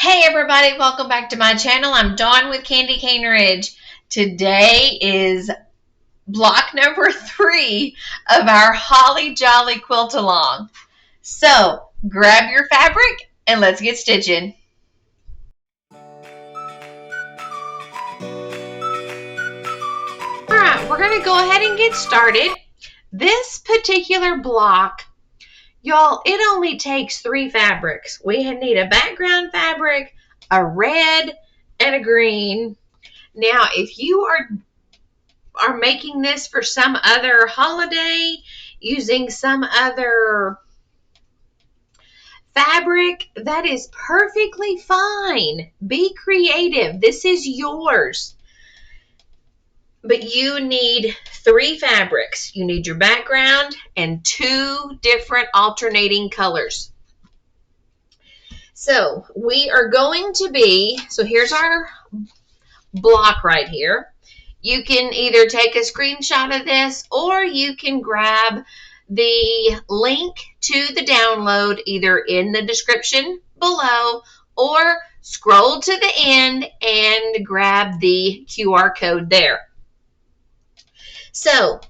Hey everybody, welcome back to my channel. I'm Dawn with Candy Cane Ridge. Today is block number 3 of our Holly Jolly Quilt Along. So grab your fabric and let's get stitching. Alright, we're going to go ahead and get started. This particular block, y'all, it only takes 3 fabrics. We need a background fabric, a red, and a green. Now, if you are making this for some other holiday, using some other fabric, that is perfectly fine. Be creative. This is yours. But you need 3 fabrics. You need your background and 2 different alternating colors. So we are going to be, so here's our block right here. You can either take a screenshot of this or you can grab the link to the download either in the description below or scroll to the end and grab the QR code there. So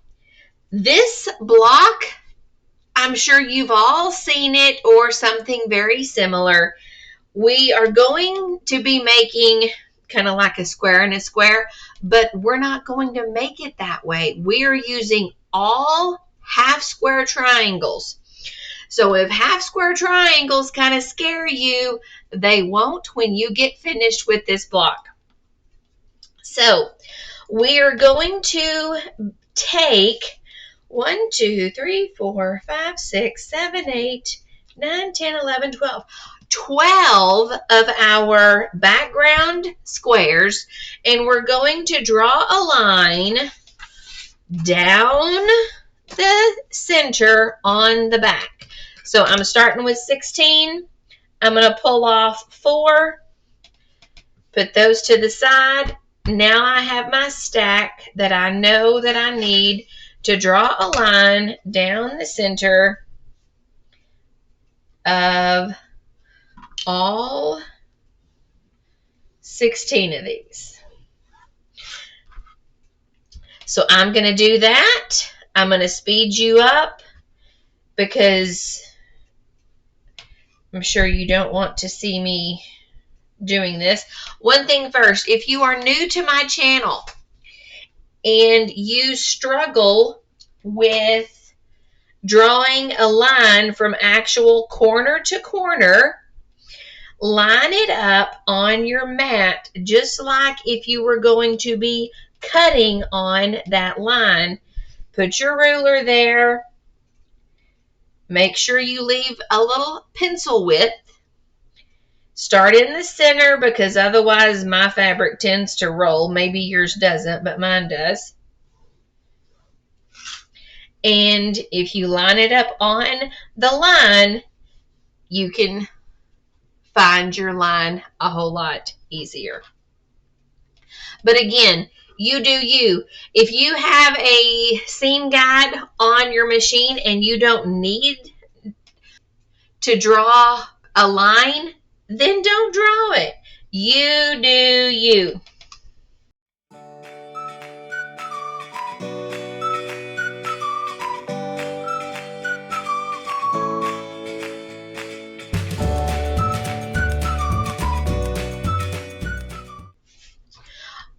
this block, I'm sure you've all seen it or something very similar. We are going to be making kind of like a square and a square, but we're not going to make it that way. We are using all half square triangles. So if half square triangles kind of scare you, they won't when you get finished with this block. So we are going to take 1, 2, 3, 4, 5, 6, 7, 8, 9, 10, 11, 12 of our background squares, and we're going to draw a line down the center on the back. So I'm starting with 16. I'm going to pull off 4, put those to the side. Now I have my stack that I know that I need to draw a line down the center of all 16 of these. So I'm going to do that. I'm going to speed you up because I'm sure you don't want to see me doing this. One thing first, if you are new to my channel and you struggle with drawing a line from actual corner to corner, line it up on your mat just like if you were going to be cutting on that line. Put your ruler there. Make sure you leave a little pencil width. Start in the center because otherwise my fabric tends to roll. Maybe yours doesn't, but mine does. And if you line it up on the line, you can find your line a whole lot easier. But again, you do you. If you have a seam guide on your machine and you don't need to draw a line, then don't draw it. You do you.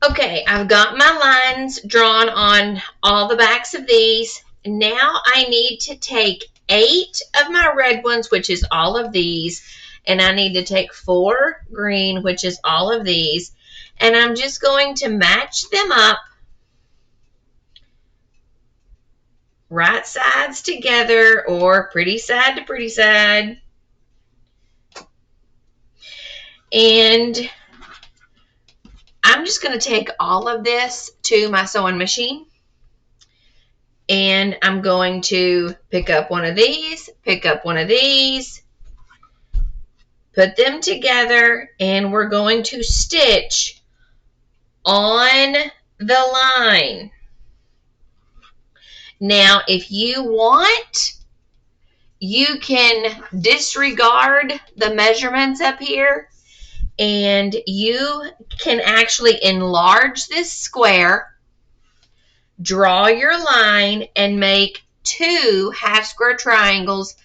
Okay, I've got my lines drawn on all the backs of these. Now I need to take 8 of my red ones, which is all of these, and I need to take 4 green, which is all of these, and I'm just going to match them up right sides together or pretty side to pretty side. And I'm just going to take all of this to my sewing machine, and I'm going to pick up one of these, pick up one of these, put them together, and we're going to stitch on the line. Now, if you want, you can disregard the measurements up here And you can actually enlarge this square, draw your line, and make 2 half square triangles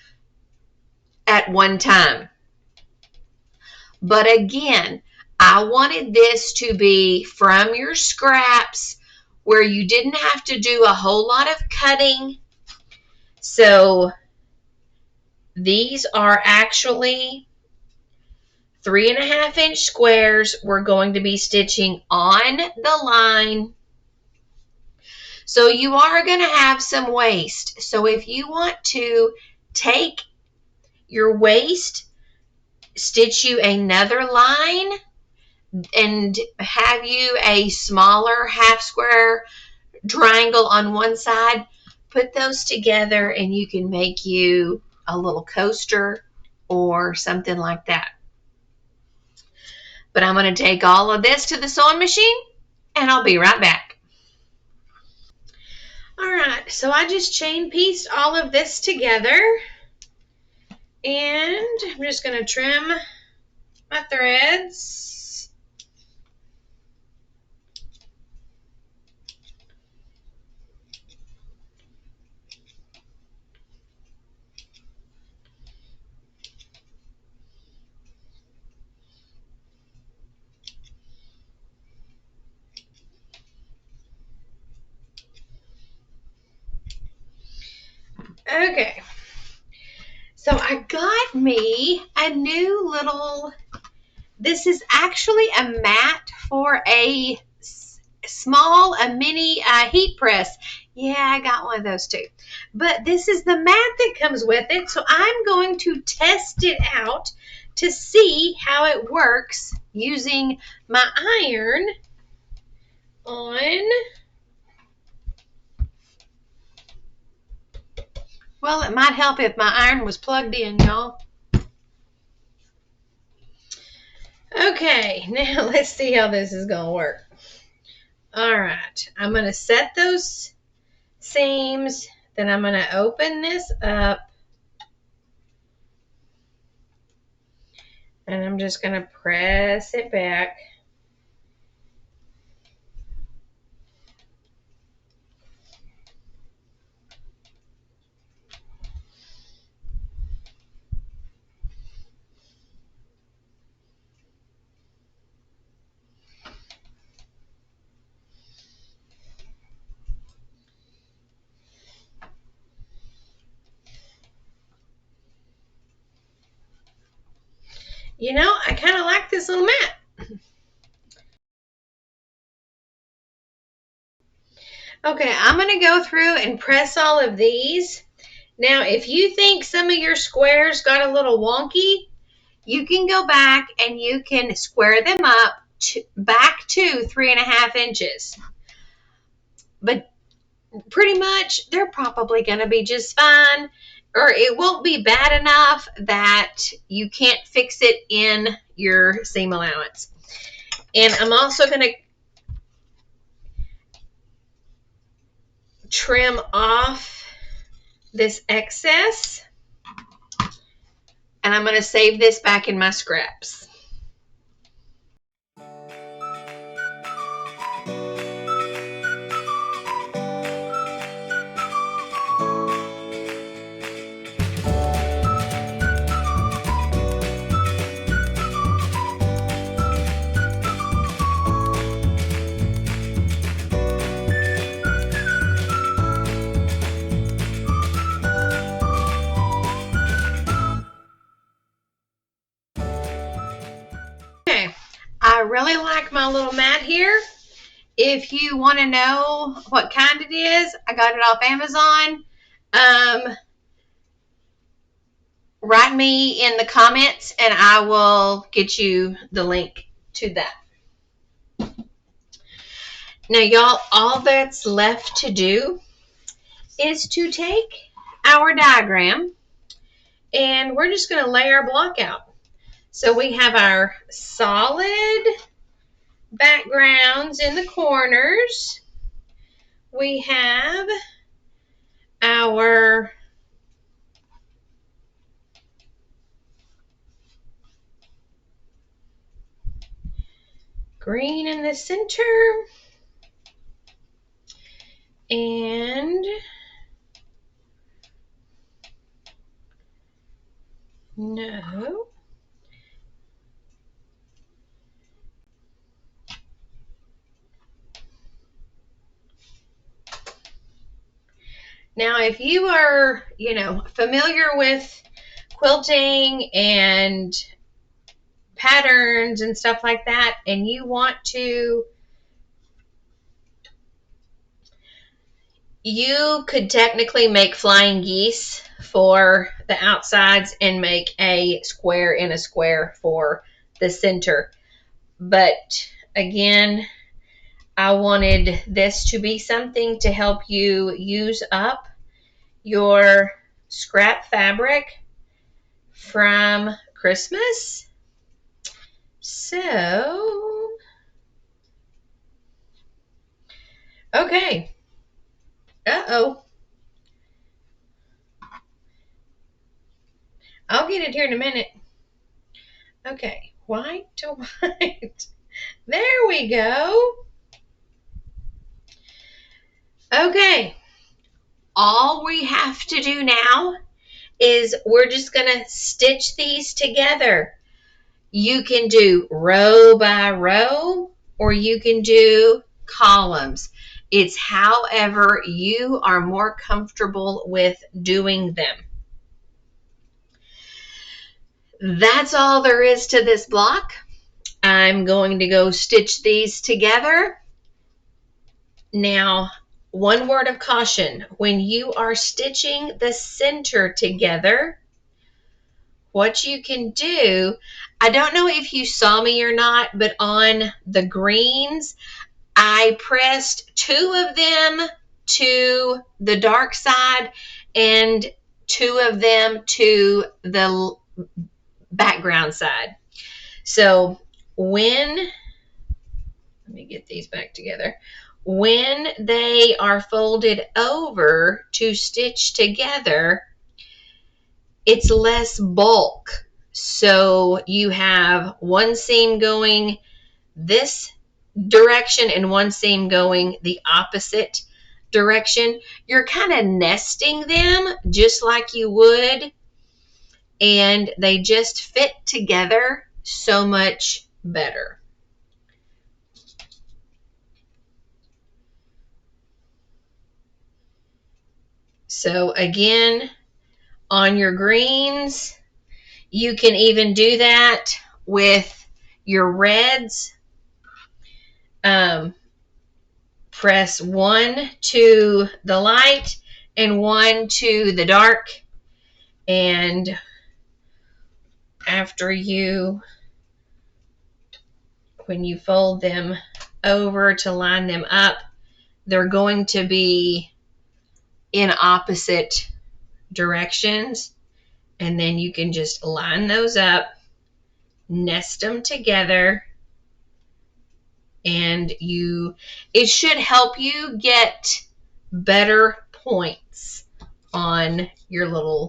at one time. But again, I wanted this to be from your scraps where you didn't have to do a whole lot of cutting. So these are actually 3.5-inch squares we're going to be stitching on the line. So you are going to have some waste. So if you want to take your waist, stitch you another line, and have you a smaller half square triangle on one side, put those together and you can make you a little coaster or something like that. But I'm going to take all of this to the sewing machine and I'll be right back. All right, so I just chain pieced all of this together and I'm just going to trim my threads. Okay, so I got me a new little, this is actually a mat for a mini heat press. Yeah, I got one of those too. But this is the mat that comes with it. So I'm going to test it out to see how it works using my iron on, well, it might help if my iron was plugged in, y'all. Okay, now let's see how this is going to work. All right, I'm going to set those seams, then I'm going to open this up, and I'm just going to press it back. You know, I kind of like this little mat. Okay, I'm going to go through and press all of these. Now, if you think some of your squares got a little wonky, you can go back and you can square them up back to 3.5 inches. But pretty much, they're probably going to be just fine, or it won't be bad enough that you can't fix it in your seam allowance. And I'm also going to trim off this excess, and I'm going to save this back in my scraps. Okay, I really like my little mat here. If you want to know what kind it is, I got it off Amazon. Write me in the comments and I will get you the link to that. Now, y'all, all that's left to do is to take our diagram and we're just going to lay our block out. So we have our solid backgrounds in the corners. We have our green in the center. And no. Now, if you are, familiar with quilting and patterns and stuff like that, and you want to, you could technically make flying geese for the outsides and make a square in a square for the center. But again, I wanted this to be something to help you use up your scrap fabric from Christmas. So, okay. Uh-oh. I'll get it here in a minute. Okay, white to white. There we go. Okay, all we have to do now is we're just gonna stitch these together. You can do row by row, or you can do columns. It's however you are more comfortable with doing them. That's all there is to this block. I'm going to go stitch these together. Now, one word of caution, when you are stitching the center together, what you can do, I don't know if you saw me or not, but on the greens, I pressed 2 of them to the dark side and 2 of them to the background side. So let me get these back together. When they are folded over to stitch together, it's less bulk. So you have one seam going this direction and one seam going the opposite direction. You're kind of nesting them just like you would, and they just fit together so much better. So again, on your greens, you can even do that with your reds. Press 1 to the light and 1 to the dark, and when you fold them over to line them up, they're going to be in opposite directions, and then you can just line those up, nest them together, and it should help you get better points on your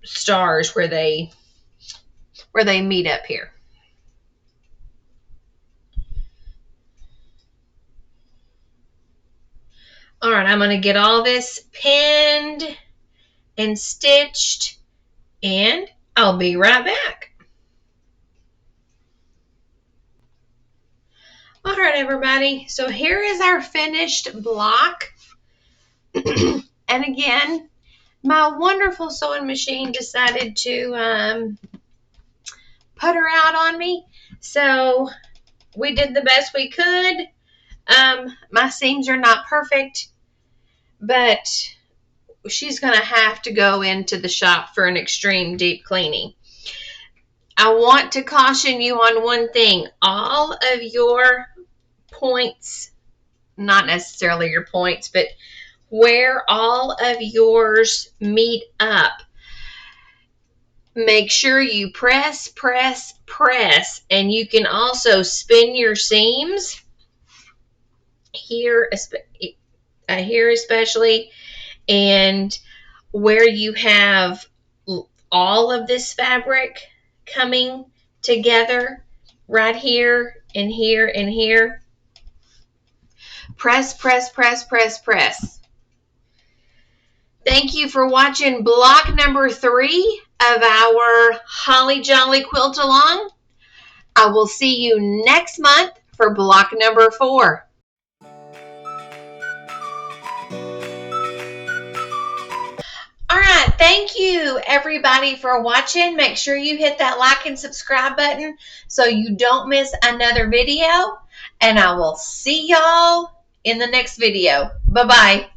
stars where they meet up here. All right, I'm going to get all this pinned and stitched, and I'll be right back. All right, everybody, so here is our finished block. And again, my wonderful sewing machine decided to putter out on me, so we did the best we could. My seams are not perfect, but she's going to have to go into the shop for an extreme deep cleaning. I want to caution you on one thing. All of your points, not necessarily your points, but where all of yours meet up, make sure you press, press, press, and you can also spin your seams here especially, and where you have all of this fabric coming together right here and here and here. Press, press, press, press, press. Thank you for watching block number 3 of our Holly Jolly Quilt Along. I will see you next month for block number 4. All right, thank you everybody for watching. Make sure you hit that like and subscribe button so you don't miss another video. And I will see y'all in the next video. Bye-bye.